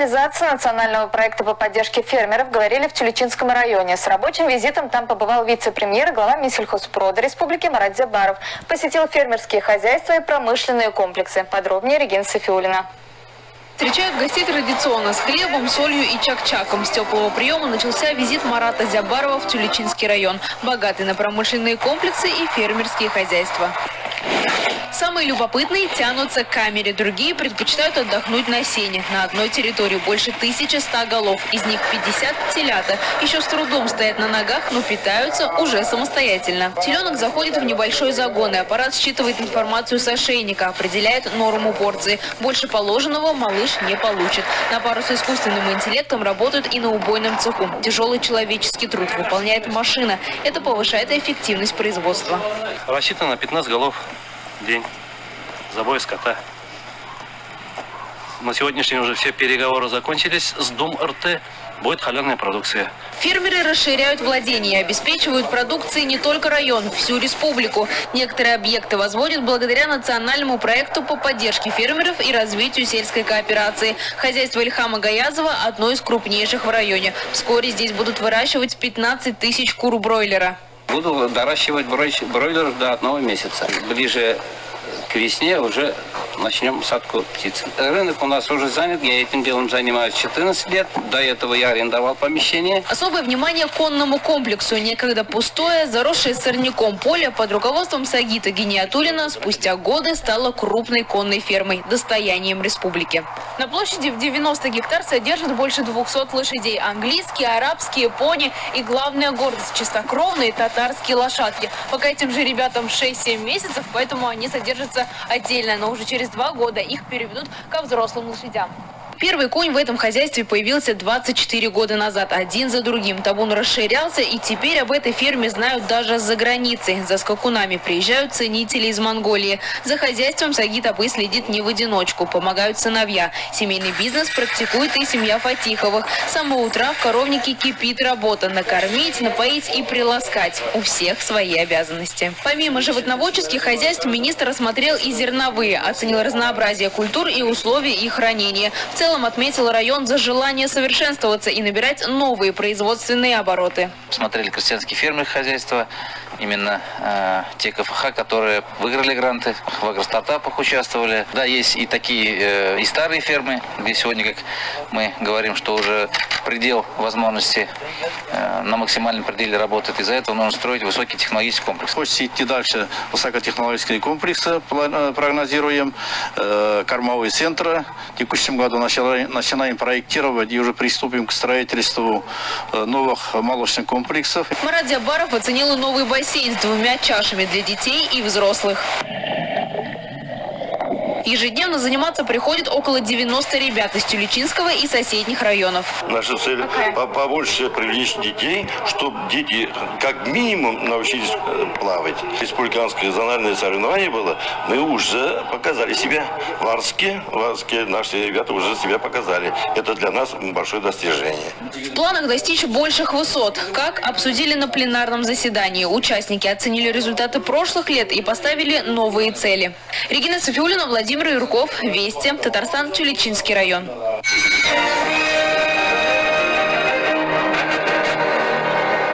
реализации национального проекта по поддержке фермеров говорили в Тюлечинском районе. С рабочим визитом там побывал вице-премьер и глава Минсельхозпрода Республики Марат Зябаров. Посетил фермерские хозяйства и промышленные комплексы. Подробнее Регина Софиуллина. Встречают гостей традиционно с хлебом, солью и чак-чаком. С теплого приема начался визит Марата Зябарова в Тюлечинский район, богатый на промышленные комплексы и фермерские хозяйства. Самые любопытные тянутся к камере, другие предпочитают отдохнуть на сене. На одной территории больше 1100 голов, из них 50 телята. Еще с трудом стоят на ногах, но питаются уже самостоятельно. Теленок заходит в небольшой загон, и аппарат считывает информацию с ошейника, определяет норму порции. Больше положенного малыш не получит. На пару с искусственным интеллектом работают и на убойном цеху. Тяжелый человеческий труд выполняет машина. Это повышает эффективность производства. Рассчитано на 15 голов в день забоя скота. На сегодняшний день уже все переговоры закончились. С Дом РТ будет халявная продукция. Фермеры расширяют владения и обеспечивают продукцией не только район, всю республику. Некоторые объекты возводят благодаря национальному проекту по поддержке фермеров и развитию сельской кооперации. Хозяйство Ильхама Гаязова – одно из крупнейших в районе. Вскоре здесь будут выращивать 15 тысяч кур бройлера. Буду доращивать бройлеров до 1 месяца. Ближе к весне уже начнем садку птиц. Рынок у нас уже занят, я этим делом занимаюсь 14 лет. До этого я арендовал помещение. Особое внимание к конному комплексу. Некогда пустое, заросшее сорняком поле под руководством Сагита Гиниатуллина спустя годы стало крупной конной фермой, достоянием республики. На площади в 90 гектар содержат больше 200 лошадей. Английские, арабские, пони и, главная гордость, чистокровные татарские лошадки. Пока этим же ребятам 6-7 месяцев, поэтому они содержатся отдельно, но уже через 2 года их переведут ко взрослым лошадям. Первый конь в этом хозяйстве появился 24 года назад. Один за другим табун расширялся, и теперь об этой ферме знают даже за границей. За скакунами приезжают ценители из Монголии. За хозяйством Сагит Апы следит не в одиночку. Помогают сыновья. Семейный бизнес практикует и семья Фатиховых. С самого утра в коровнике кипит работа. Накормить, напоить и приласкать. У всех свои обязанности. Помимо животноводческих хозяйств, министр осмотрел и зерновые. Оценил разнообразие культур и условий их хранения. В целом отметил район за желание совершенствоваться и набирать новые производственные обороты. Смотрели крестьянские фермерные хозяйства, именно те КФХ, которые выиграли гранты, в агростартапах участвовали. Да, есть и такие, и старые фермы, где сегодня, как мы говорим, что уже предел возможности на максимальном пределе работает. Из-за этого нужно строить высокий технологический комплекс. Хочется идти дальше. Высокотехнологические комплексы прогнозируем, кормовые центры. В текущем году начинаем проектировать и уже приступим к строительству новых молочных комплексов. Марат Зябаров оценил новый бассейн с 2 чашами для детей и взрослых. Ежедневно заниматься приходит около 90 ребят из Тюлечинского и соседних районов. Наша цель побольше привлечь детей, чтобы дети как минимум научились плавать. Республиканское зональное соревнование было, мы уже показали себя. В Арске наши ребята уже себя показали. Это для нас большое достижение. В планах достичь больших высот. Как обсудили на пленарном заседании. Участники оценили результаты прошлых лет и поставили новые цели. Регина Софиуллина, Владимир Юрков, Вести, Татарстан, Тюлечинский район.